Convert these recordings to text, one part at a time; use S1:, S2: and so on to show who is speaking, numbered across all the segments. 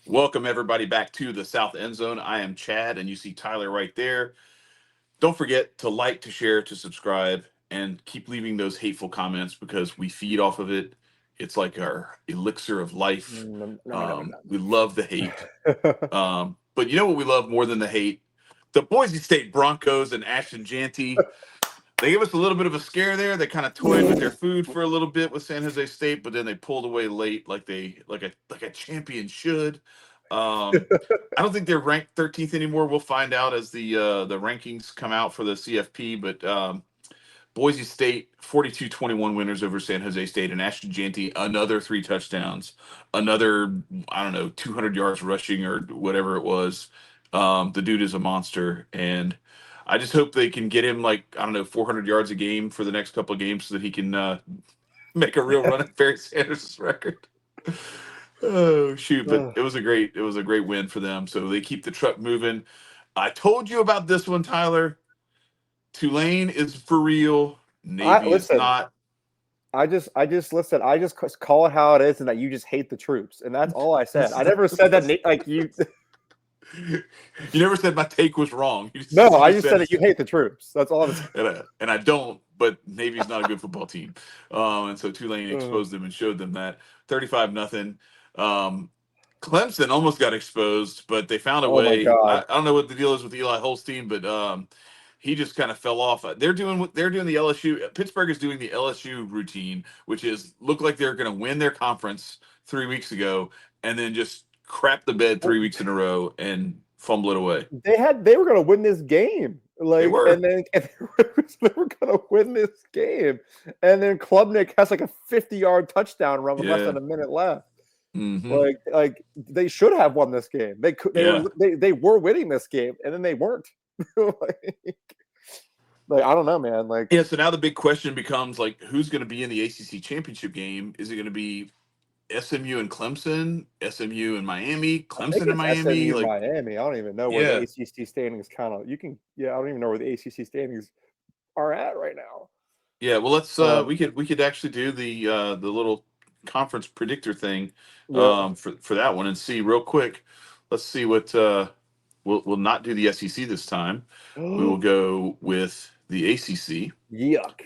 S1: Welcome everybody back to the South End Zone. I am Chad, and you see Tyler right there. Don't forget to like, to share, to subscribe, and keep leaving those hateful comments because we feed off of it. It's like our elixir of life.
S2: No, no, no,
S1: We love the hate.
S2: no.
S1: But you know what we love more than the hate? The Boise State Broncos and Ashton Janty. They gave us a little bit of a scare there. They kind of toyed with their food for a little bit with San Jose State, but then they pulled away late, like a champion should. I don't think they're ranked 13th anymore. We'll find out as the rankings come out for the CFP. But Boise State 42-21 winners over San Jose State, and Ashton Janty another 3 touchdowns, another, I don't know, 200 yards rushing or whatever it was. The dude is a monster, and I just hope they can get him, like, I don't know, 400 yards a game for the next couple of games so that he can make a real run at Barry Sanders' record. Oh shoot! But it was a great win for them. So they keep the truck moving. I told you about this one, Tyler. Tulane is for real. Navy is
S2: Listen.
S1: not.
S2: I just listen. I just call it how it is, and that you just hate the troops, and that's all I said. I never said that. Like you.
S1: You never said my take was wrong.
S2: I just said that you hate the troops. That's all I'm saying.
S1: And I don't. But Navy's not a good football team, and so Tulane exposed them and showed them that 35-0. Clemson almost got exposed, but they found a
S2: Oh my
S1: way. I
S2: God.
S1: don't know what the deal is with Eli Holstein, but he just kind of fell off. They're doing the LSU. Pittsburgh is doing the LSU routine, which is look like they're going to win their conference 3 weeks ago, and then just crap the bed 3 weeks in a row and fumble it away.
S2: They were going to win this game.
S1: They were.
S2: And they were going to win this game, and then Klubnik has like a 50-yard touchdon run with less than a minute left.
S1: Mm-hmm.
S2: Like they should have won this game. They were winning this game, and then they weren't. like I don't know, man. Like
S1: So now the big question becomes, like, who's going to be in the ACC championship game? Is it going to be SMU and Clemson, SMU and Miami, Clemson and Miami?
S2: SMU, Miami. I don't even know where the ACC standings I don't even know where the ACC standings are at right now.
S1: Yeah, well, let's we could actually do the little conference predictor thing for that one and see real quick. Let's see what we'll not do the SEC this time. We will go with the ACC.
S2: Yuck.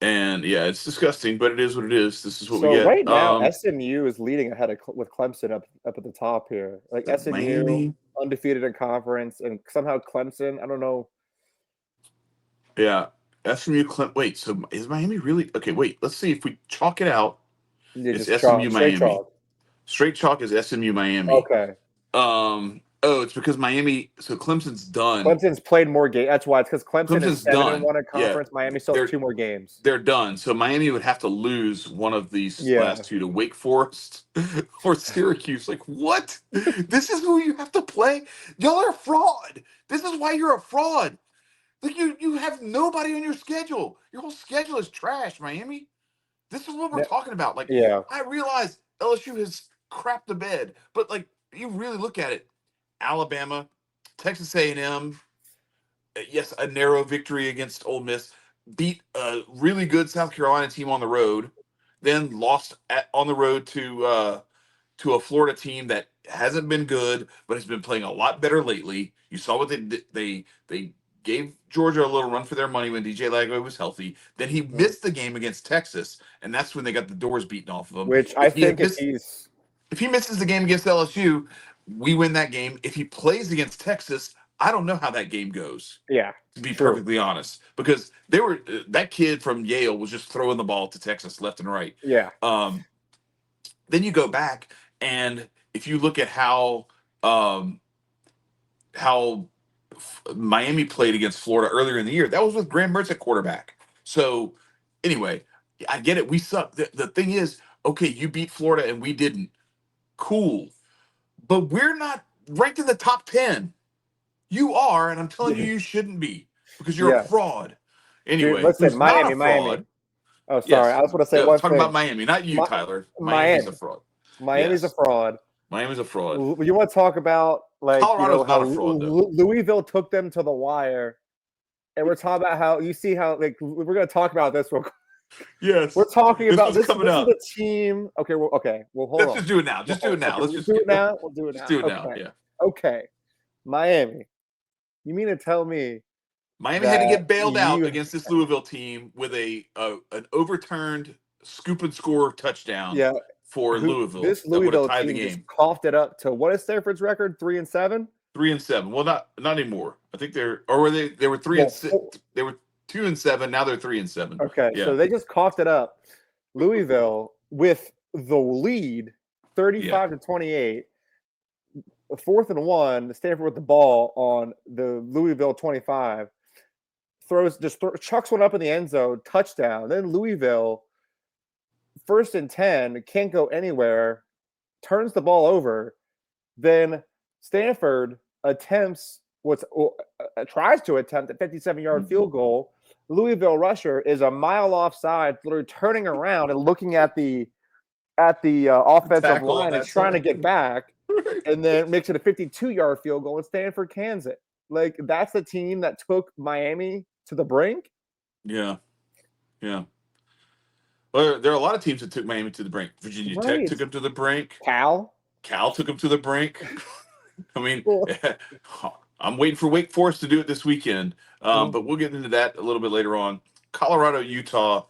S1: And yeah, it's disgusting, but it is what it is. This is what we get.
S2: Right now, SMU is leading ahead with Clemson up at the top here. Like SMU
S1: Miami,
S2: undefeated in conference, and somehow Clemson. I don't know.
S1: Yeah, SMU. Wait, so is Miami really okay? Wait, let's see if we chalk it out. It's SMU Miami. Straight chalk is SMU Miami.
S2: Okay.
S1: It's because Miami. So Clemson's done.
S2: Clemson's played more games. That's why. It's because Clemson is 7-1 in conference.
S1: Yeah.
S2: Miami still has 2 more games.
S1: They're done. So Miami would have to lose one of these last two to Wake Forest or Syracuse. Like, what? This is who you have to play? Y'all are a fraud. This is why you're a fraud. Like, you have nobody on your schedule. Your whole schedule is trash, Miami. This is what we're talking about. Like, I realize LSU has crapped the bed, but like, you really look at it. Alabama, Texas A&M, yes, a narrow victory against Ole Miss, beat a really good South Carolina team on the road, then lost on the road to a Florida team that hasn't been good, but has been playing a lot better lately. You saw what they gave Georgia a little run for their money when DJ Lagway was healthy. Then he missed the game against Texas, and that's when they got the doors beaten off of him.
S2: Which I think
S1: if he misses the game against LSU, we win that game. If he plays against Texas, I don't know how that game goes.
S2: Yeah,
S1: to be perfectly honest, because they were that kid from Yale was just throwing the ball to Texas left and right.
S2: Yeah.
S1: Then you go back, and if you look at how Miami played against Florida earlier in the year, that was with Graham Mertz at quarterback. So anyway, I get it. We suck. The thing is, okay, you beat Florida and we didn't. Cool. But we're not ranked in the top 10. You are, and I'm telling you shouldn't be because you're a fraud. Anyway,
S2: dude, listen, Miami. Oh, sorry. I was going to say one thing.
S1: Talking about Miami, not you, Tyler. Miami's a fraud.
S2: Miami's a fraud.
S1: Miami's a fraud.
S2: You want to talk about
S1: Colorado's not a fraud, though.
S2: Louisville took them to the wire, and we're talking about how we're going to talk about this real quick.
S1: Yes.
S2: We're talking
S1: This
S2: about
S1: was coming
S2: This is
S1: up.
S2: the team. Okay. Well, hold
S1: Let's
S2: on.
S1: just do it now. Just do it now.
S2: Okay,
S1: Let's
S2: we'll
S1: just
S2: do it now. We'll do it
S1: just
S2: now.
S1: do it now.
S2: Okay.
S1: Yeah.
S2: Okay. Miami. You mean to tell me
S1: Miami had to
S2: that
S1: get bailed out
S2: you?
S1: against this Louisville team with an overturned scoop and score touchdown
S2: Yeah.
S1: for
S2: Who
S1: Louisville
S2: this
S1: that would have
S2: Louisville
S1: tied the
S2: team just
S1: game.
S2: coughed it up to what is Stanford's record? 3-7.
S1: 3-7. Well, not anymore. I think they were three and
S2: Well,
S1: six. They were 2-7. Now they're 3-7.
S2: okay,
S1: Yeah.
S2: so they just coughed it up. Louisville with the lead,
S1: Yeah.
S2: 35-28. 4th and 1. Stanford with the ball on the Louisville 25. Chucks one up in the end zone, touchdown. Then Louisville, 1st and 10, can't go anywhere, turns the ball over. Then Stanford tries to attempt a 57-yard field goal. Louisville rusher is a mile offside, literally turning around and looking at the offensive line and trying to get back, and then makes it a 52-yard field goal, and Stanford cans it. Like, that's the team that took Miami to the brink.
S1: Yeah. Yeah. Well, there are a lot of teams that took Miami to the brink. Virginia Tech took them to the brink.
S2: Cal
S1: took them to the brink. I mean, I'm waiting for Wake Forest to do it this weekend, but we'll get into that a little bit later on. Colorado, Utah.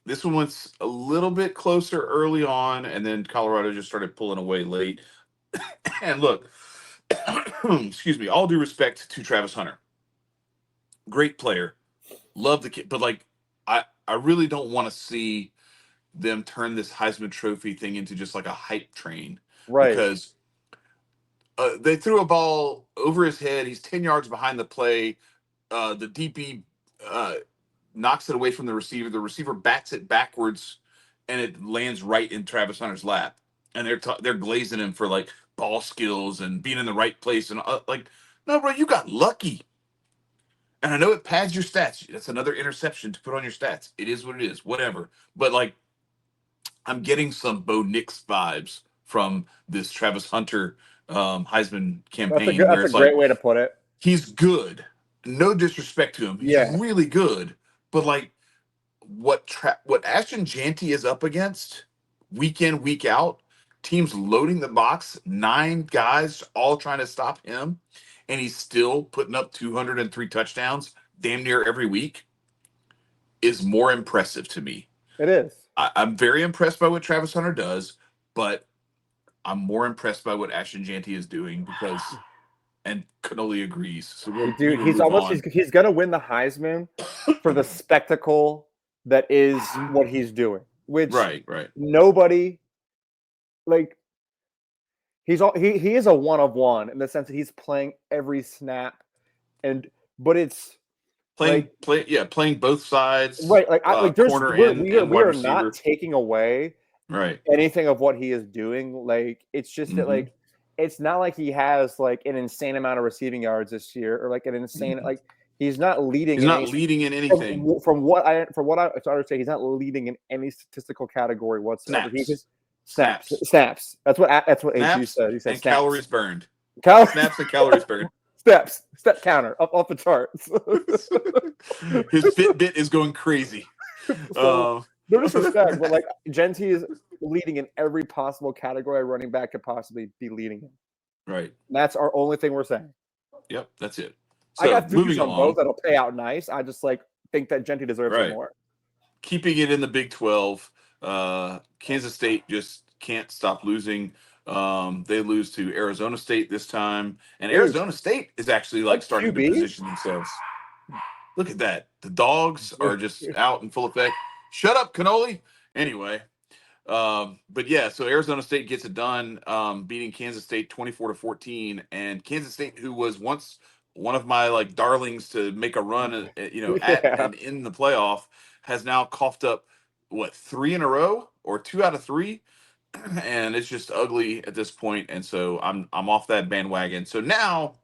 S1: This one was a little bit closer early on, and then Colorado just started pulling away late. And look, excuse me, all due respect to Travis Hunter, great player, love the kid, but like, I really don't want to see them turn this Heisman Trophy thing into just like a hype train,
S2: right.
S1: because they threw a ball over his head. He's 10 yards behind the play. The DB knocks it away from the receiver. The receiver bats it backwards, and it lands right in Travis Hunter's lap. And they're glazing him for like ball skills and being in the right place. And like, no, bro, you got lucky. And I know it pads your stats. That's another interception to put on your stats. It is what it is, whatever. But like, I'm getting some Bo Nix vibes from this Travis Hunter Heisman campaign, where
S2: That's a
S1: it's like,
S2: great way to put it.
S1: he's good. No disrespect to him. He's
S2: Yeah.
S1: really good. But like, what Ashton Janty is up against week in, week out, teams loading the box, 9 guys all trying to stop him, and he's still putting up 203 touchdowns damn near every week, is more impressive to me.
S2: It is.
S1: I'm very impressed by what Travis Hunter does, but I'm more impressed by what Ashton Janty is doing, and Cannoli agrees. So we
S2: Dude,
S1: can
S2: he's
S1: move
S2: almost
S1: on.
S2: he's gonna win the Heisman for the spectacle that is what he's doing, which
S1: Right.
S2: nobody, like, he is a one of one in the sense that he's playing every snap, but it's
S1: Playing both sides,
S2: right.
S1: corner and
S2: we
S1: wide
S2: are not
S1: receiver.
S2: taking away
S1: Right.
S2: anything of what he is doing. Like, it's just that, like, it's not like he has like an insane amount of receiving yards this year, or like an insane like he's not leading.
S1: He's not leading in anything.
S2: From what I understand, he's not leading in any statistical category whatsoever. He just snaps. That's what AG said. He said
S1: and
S2: snaps.
S1: calories burned.
S2: Snaps
S1: and calories burned.
S2: Step counter up off the charts.
S1: His Fitbit is going crazy.
S2: So, no disrespect, but like, Genty is leading in every possible category a running back could possibly be leading in.
S1: Right.
S2: That's our only thing we're saying.
S1: Yep, that's it.
S2: So, I got futures on both that'll pay out nice. I just like think that Genty deserves it more.
S1: Keeping it in the Big 12, Kansas State just can't stop losing. They lose to Arizona State this time, and Arizona State is actually like starting to position themselves. Look at that. The dogs are just out in full effect. Shut up, Cannoli. Anyway, but yeah, so Arizona State gets it done, beating Kansas State 24-14, and Kansas State, who was once one of my like darlings to make a run, at and in the playoff, has now coughed up 3 in a row or 2 out of 3, and it's just ugly at this point. And so I'm off that bandwagon. So now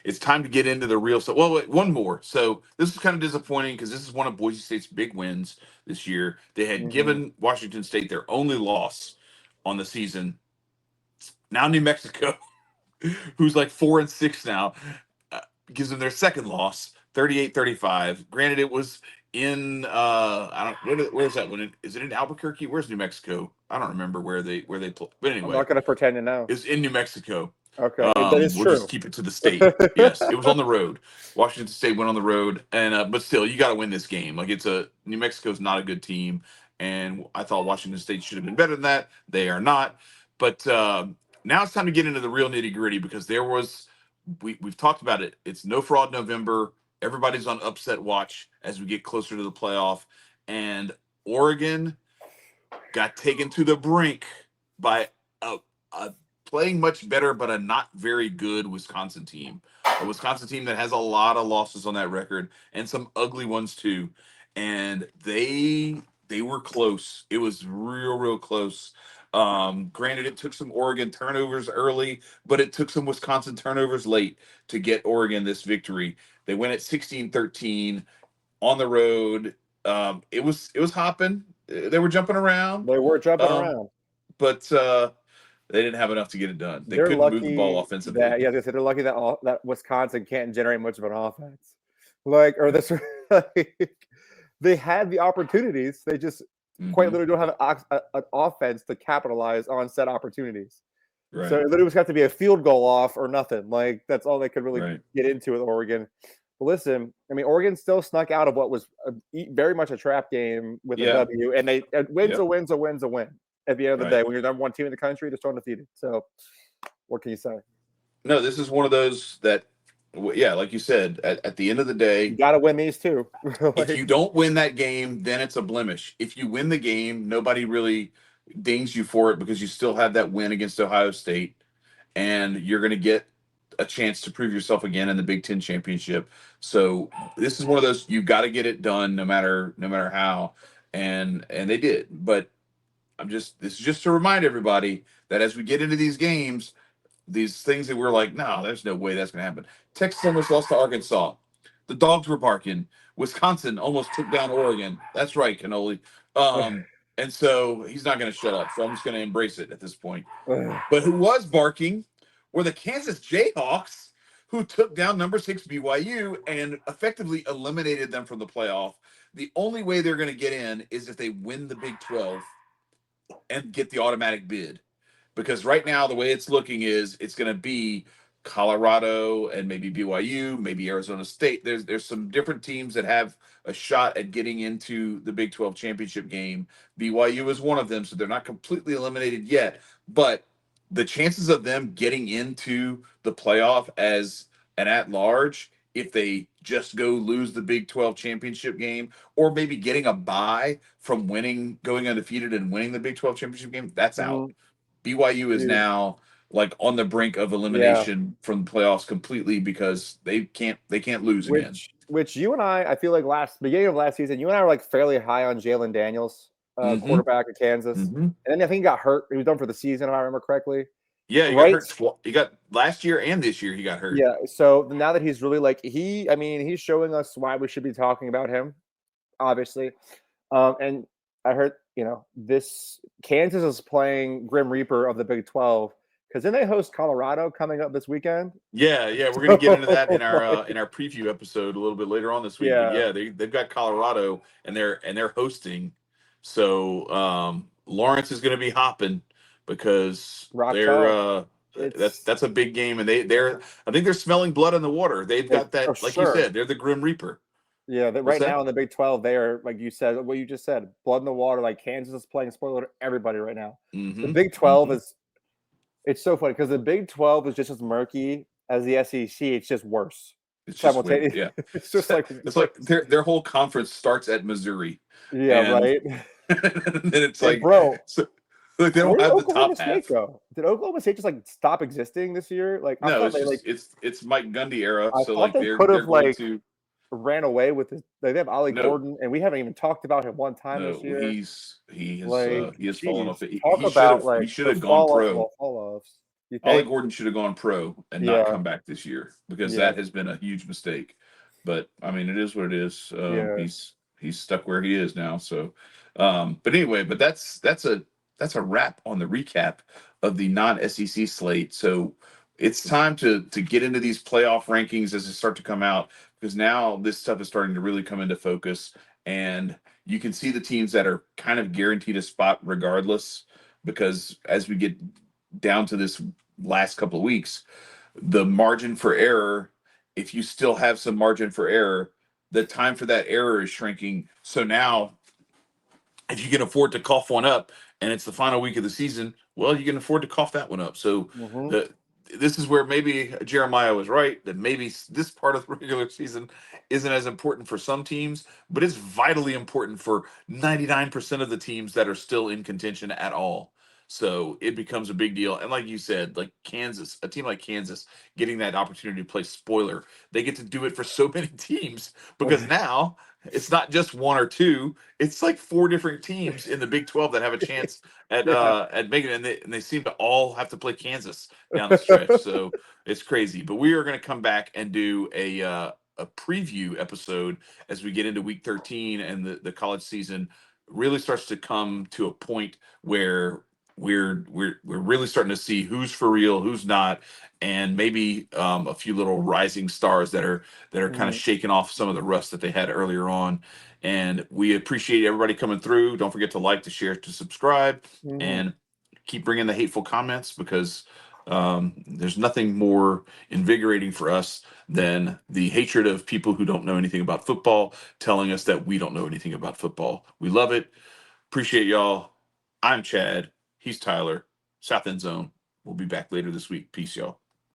S1: it's time to get into the real stuff. Well, wait, one more. So this is kind of disappointing because this is one of Boise State's big wins this year. They had given Washington State their only loss on the season. Now New Mexico, who's like 4-6 now, gives them their second loss, 38-35. Granted, it was in I don't where's that one? Is it in Albuquerque? Where's New Mexico? I don't remember where they play. But
S2: I'm
S1: anyway,
S2: not going to pretend to know.
S1: it's in New Mexico.
S2: Okay, that is
S1: We'll just
S2: true.
S1: keep it to the state. Yes, it was on the road. Washington State went on the road, and but still, you got to win this game. Like New Mexico's not a good team, and I thought Washington State should have been better than that. They are not. But now it's time to get into the real nitty gritty because we've talked about it. It's no fraud November. Everybody's on upset watch as we get closer to the playoff, and Oregon got taken to the brink by a playing much better, but a not very good Wisconsin team. A Wisconsin team that has a lot of losses on that record and some ugly ones too. And they were close. It was real close. Granted, it took some Oregon turnovers early, but it took some Wisconsin turnovers late to get Oregon this victory. They went at 16-13 on the road. It was hopping. They were jumping around.
S2: They were jumping
S1: Um,
S2: around.
S1: but they didn't have enough to get it done. They
S2: They're
S1: couldn't move the ball
S2: lucky
S1: offensively.
S2: that, yeah, they said they're lucky that that Wisconsin can't generate much of an offense. Like, or this, like, they had the opportunities. They just quite
S1: Mhm.
S2: literally don't have an offense to capitalize on said opportunities. So
S1: Right.
S2: it literally was got to be a field goal off or nothing. Like, that's all they could really
S1: Right.
S2: get into with Oregon. But listen, I mean, Oregon still snuck out of what was very much a trap game with a
S1: Yeah.
S2: W, and they wins
S1: Yep.
S2: a win's a win's a win. At the end of the
S1: Right.
S2: day, when you're the number one team in the country, they're still undefeated. So what can you say?
S1: No, this is one of those that, yeah, like you said, at the end of the
S2: You
S1: day,
S2: got to win these too.
S1: if
S2: Like,
S1: you don't win that game, then it's a blemish. If you win the game, nobody really dings you for it because you still have that win against Ohio State, and you're going to get a chance to prove yourself again in the Big Ten championship. So this is one of those you've got to get it done no matter how, and they did. But this is just to remind everybody that as we get into these games, these things that we're like, no, there's no way that's going to happen. Texas almost lost to Arkansas. The dogs were barking. Wisconsin almost took down Oregon. That's right, Cannoli. And so he's not going to shut up. So I'm just going to embrace it at this point. But who was barking were the Kansas Jayhawks, who took down number 6 BYU and effectively eliminated them from the playoff. The only way they're going to get in is if they win the Big 12 and get the automatic bid, because right now the way it's looking is it's going to be Colorado and maybe BYU, maybe Arizona State. There's some different teams that have a shot at getting into the Big 12 championship game. BYU is one of them, so they're not completely eliminated yet, but the chances of them getting into the playoff as an at large, if they just go lose the Big 12 championship game, or maybe getting a bye from going undefeated and winning the Big 12 championship game, that's out.
S2: mhm,
S1: BYU is
S2: dude,
S1: now like on the brink of
S2: yeah.
S1: elimination from the playoffs completely because they can't lose again.
S2: Which you and I feel like beginning of last season, you and I were like fairly high on Jalen Daniels,
S1: Mm-hmm.
S2: quarterback of Kansas,
S1: Mm-hmm.
S2: and then I think he got hurt. He was done for the season, if I remember correctly.
S1: Yeah, he got
S2: Right?
S1: hurt. He got last year and this year. He got hurt.
S2: Yeah. So now that he's really like I mean, he's showing us why we should be talking about him, obviously. And I heard, this Kansas is playing Grim Reaper of the Big 12 because then they host Colorado coming up this weekend.
S1: Yeah, we're gonna get into that in our
S2: Like,
S1: in our preview episode a little bit later on this week. But
S2: yeah,
S1: yeah, they've got Colorado and they're hosting. So Lawrence is gonna be hopping because
S2: Rock
S1: they're
S2: Chalk. It's
S1: that's a big game, and they're I think they're smelling blood in the water. They've got
S2: for
S1: that, like you
S2: sure.
S1: said, they're the Grim Reaper.
S2: Yeah, that
S1: What's
S2: right now
S1: that?
S2: in the Big 12, they are, like you said, what you just said, blood in the water. Like Kansas is playing spoiler alert, everybody right now. The
S1: Mm-hmm.
S2: Big 12
S1: Mm-hmm.
S2: is it's so funny because the Big 12 is just as murky as the SEC. It's just worse.
S1: It's just way,
S2: Simultaneous.
S1: yeah.
S2: It's just like
S1: It's like
S2: worse.
S1: their whole conference starts at Missouri,
S2: Yeah,
S1: and
S2: right.
S1: and then it's
S2: And
S1: like
S2: bro,
S1: so like they don't
S2: where did
S1: have the
S2: Oklahoma
S1: top
S2: State
S1: half.
S2: go? Did Oklahoma State just like stop existing this year? Like I
S1: No,
S2: thought
S1: it's
S2: they
S1: just
S2: like
S1: it's Mike Gundy era.
S2: I
S1: So
S2: thought
S1: like
S2: they
S1: they're
S2: could
S1: they're
S2: have
S1: going
S2: like
S1: to
S2: ran away with this. Like, they have Ollie
S1: no
S2: Gordon, and we haven't even talked about him one time this
S1: no
S2: year. Like,
S1: he has fallen off.
S2: geez,
S1: He,
S2: talk
S1: he should
S2: about
S1: have
S2: like
S1: he should
S2: the
S1: have gone
S2: fall off of
S1: pro.
S2: all fall offs. You
S1: Ollie
S2: think?
S1: Gordon should have gone pro and not
S2: Yeah,
S1: come back this year because
S2: yeah,
S1: that has been a huge mistake. But I mean, it is what it is.
S2: yeah.
S1: He's stuck where he is now. So, but anyway, but that's a wrap on the recap of the non-SEC slate. So it's time to get into these playoff rankings as they start to come out because now this stuff is starting to really come into focus. and you can see the teams that are kind of guaranteed a spot regardless, because as we get down to this last couple of weeks, the margin for error, if you still have some margin for error, the time for that error is shrinking. So now, if you can afford to cough one up and it's the final week of the season, well, you can afford to cough that one up. So
S2: Mm-hmm.
S1: this is where maybe Jeremiah was right, that maybe this part of the regular season isn't as important for some teams, but it's vitally important for 99% of the teams that are still in contention at all. So it becomes a big deal. And like you said, like Kansas, a team like Kansas getting that opportunity to play spoiler, they get to do it for so many teams, because now it's not just one or two, it's like four different teams in the Big 12 that have a chance at making it, and they seem to all have to play Kansas down the stretch. So it's crazy. But we are going to come back and do a preview episode as we get into week 13 and the college season really starts to come to a point where we're really starting to see who's for real, who's not, and maybe a few little rising stars that are kind of shaking off some of the rust that they had earlier on. And we appreciate everybody coming through. Don't forget to like, to share, to subscribe, and keep bringing the hateful comments, because there's nothing more invigorating for us than the hatred of people who don't know anything about football telling us that we don't know anything about football. We love it. Appreciate y'all. I'm Chad. He's Tyler. South End Zone. We'll be back later this week. Peace, y'all.